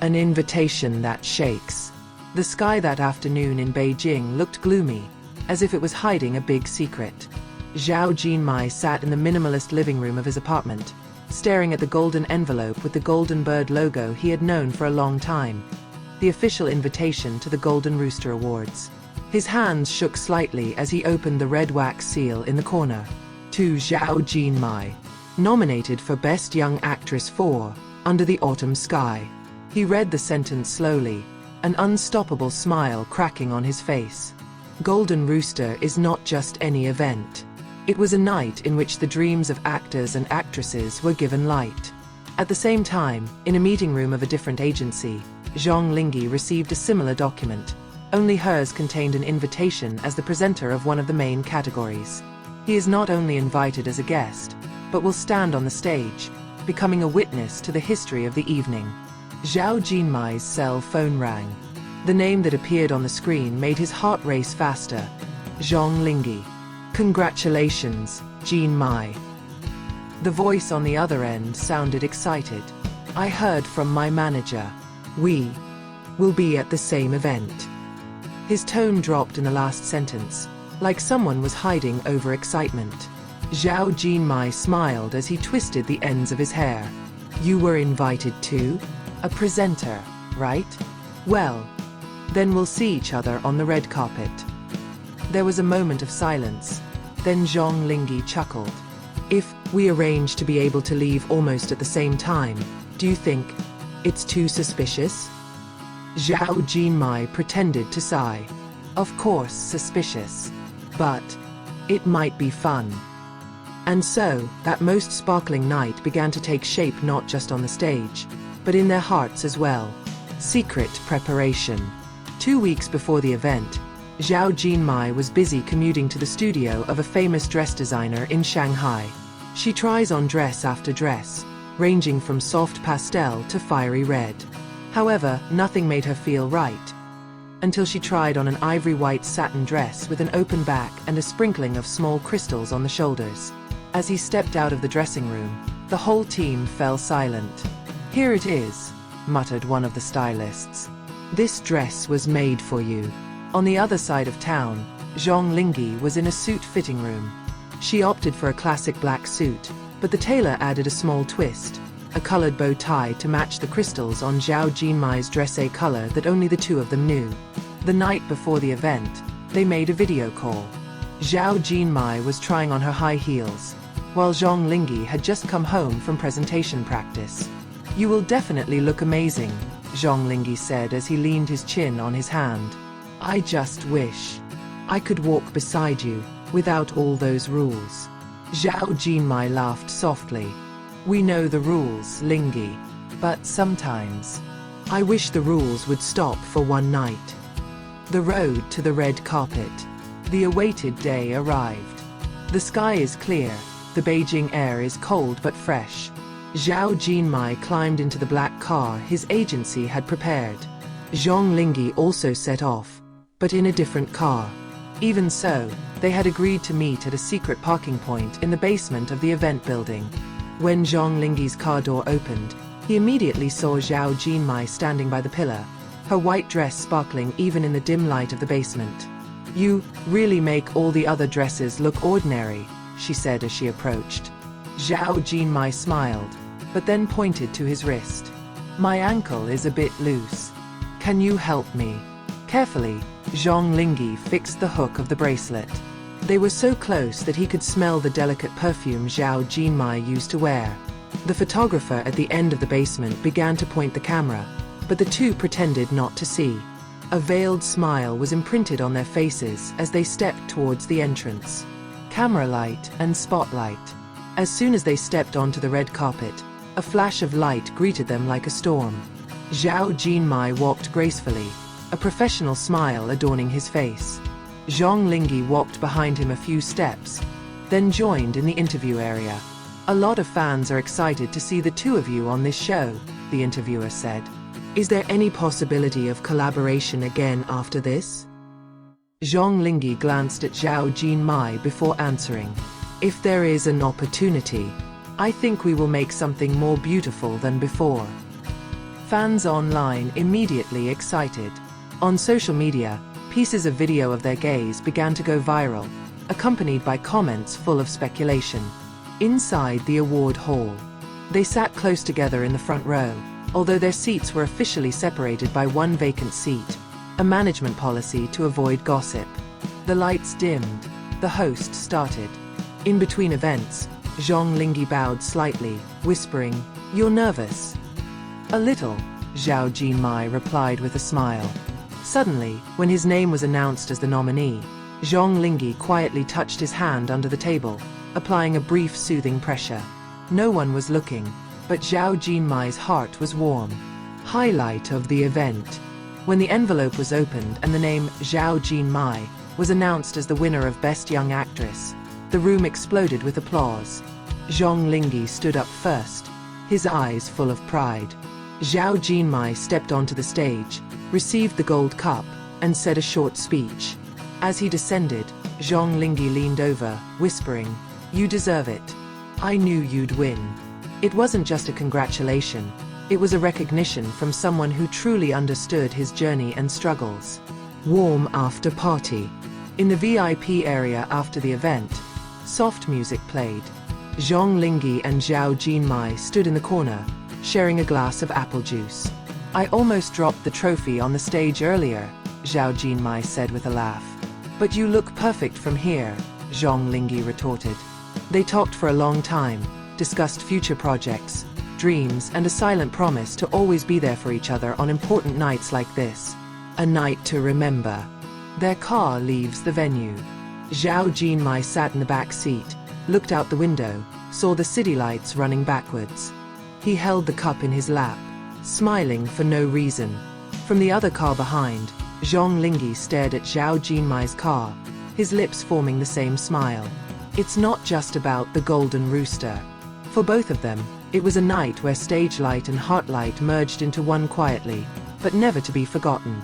An invitation that shakes. The sky that afternoon in Beijing looked gloomy, as if it was hiding a big secret. Zhao Jinmai sat in the minimalist living room of his apartment, staring at the golden envelope with the golden bird logo he had known for a long time. The official invitation to the Golden Rooster Awards. His hands shook slightly as he opened the red wax seal in the corner. To Zhao Jinmai, nominated for Best Young Actress for Under the Autumn Sky. He read the sentence slowly, an unstoppable smile cracking on his face. Golden Rooster is not just any event. It was a night in which the dreams of actors and actresses were given light. At the same time, in a meeting room of a different agency, Zhang Linghe received a similar document. Only hers contained an invitation as the presenter of one of the main categories. He is not only invited as a guest, but will stand on the stage, becoming a witness to the history of the evening. Zhao Jinmai's cell phone rang. The name that appeared on the screen made his heart race faster. Zhang Linghe. Congratulations, Jinmai. The voice on the other end sounded excited. I heard from my manager. We will be at the same event. His tone dropped in the last sentence, like someone was hiding over excitement. Zhao Jinmai smiled as he twisted the ends of his hair. You were invited too? A presenter, right? Well, then we'll see each other on the red carpet. There was a moment of silence. Then Zhang Linghe chuckled. If we arrange to be able to leave almost at the same time, do you think it's too suspicious? Zhao Jinmai pretended to sigh. Of course suspicious. But it might be fun. And so, that most sparkling night began to take shape not just on the stage, but in their hearts as well. Secret preparation. 2 weeks before the event, Zhao Jinmai was busy commuting to the studio of a famous dress designer in Shanghai. She tries on dress after dress, ranging from soft pastel to fiery red. However, nothing made her feel right, until she tried on an ivory white satin dress with an open back and a sprinkling of small crystals on the shoulders. As he stepped out of the dressing room, the whole team fell silent. Here it is, muttered one of the stylists. This dress was made for you. On the other side of town, Zhang Linghe was in a suit fitting room. She opted for a classic black suit, but the tailor added a small twist, a colored bow tie to match the crystals on Zhao Jinmai's dress, a color that only the two of them knew. The night before the event, they made a video call. Zhao Jinmai was trying on her high heels, while Zhang Linghe had just come home from presentation practice. You will definitely look amazing, Zhang Linghe said as he leaned his chin on his hand. I just wish I could walk beside you, without all those rules. Zhao Jinmai laughed softly. We know the rules, Linghe, but sometimes I wish the rules would stop for one night. The road to the red carpet. The awaited day arrived. The sky is clear, the Beijing air is cold but fresh. Zhao Jinmai climbed into the black car his agency had prepared. Zhang Linghe also set off, but in a different car. Even so, they had agreed to meet at a secret parking point in the basement of the event building. When Zhang Linghe's car door opened, he immediately saw Zhao Jinmai standing by the pillar, her white dress sparkling even in the dim light of the basement. You really make all the other dresses look ordinary, she said as she approached. Zhao Jinmai smiled, but then pointed to his wrist. My ankle is a bit loose. Can you help me? Carefully, Zhang Linghe fixed the hook of the bracelet. They were so close that he could smell the delicate perfume Zhao Jinmai used to wear. The photographer at the end of the basement began to point the camera, but the two pretended not to see. A veiled smile was imprinted on their faces as they stepped towards the entrance. Camera light and spotlight. As soon as they stepped onto the red carpet, a flash of light greeted them like a storm. Zhao Jinmai walked gracefully, a professional smile adorning his face. Zhang Linghe walked behind him a few steps, then joined in the interview area. A lot of fans are excited to see the two of you on this show, the interviewer said. Is there any possibility of collaboration again after this? Zhang Linghe glanced at Zhao Jinmai before answering. If there is an opportunity, I think we will make something more beautiful than before. Fans online immediately excited. On social media, pieces of video of their gaze began to go viral, accompanied by comments full of speculation. Inside the award hall, they sat close together in the front row, although their seats were officially separated by one vacant seat, a management policy to avoid gossip. The lights dimmed. The host started. In between events, Zhang Linghe bowed slightly, whispering, "You're nervous?" "A little," Zhao Jinmai replied with a smile. Suddenly, when his name was announced as the nominee, Zhang Linghe quietly touched his hand under the table, applying a brief soothing pressure. No one was looking, but Zhao Jinmai's heart was warm. Highlight of the event. When the envelope was opened and the name Zhao Jinmai was announced as the winner of Best Young Actress, the room exploded with applause. Zhang Linghe stood up first, his eyes full of pride. Zhao Jinmai stepped onto the stage, received the gold cup, and said a short speech. As he descended, Zhang Linghe leaned over, whispering, "You deserve it. I knew you'd win." It wasn't just a congratulation, it was a recognition from someone who truly understood his journey and struggles. Warm after party. In the VIP area after the event, soft music played. Zhang Linghe and Zhao Jinmai stood in the corner, sharing a glass of apple juice. "I almost dropped the trophy on the stage earlier," Zhao Jinmai said with a laugh. "But you look perfect from here," Zhang Linghe retorted. They talked for a long time, discussed future projects, dreams, and a silent promise to always be there for each other on important nights like this. A night to remember. Their car leaves the venue. Zhao Jinmai sat in the back seat, looked out the window, saw the city lights running backwards. He held the cup in his lap, smiling for no reason. From the other car behind, Zhang Linghe stared at Zhao Jinmai's car, his lips forming the same smile. It's not just about the Golden Rooster. For both of them, it was a night where stage light and heart light merged into one quietly, but never to be forgotten.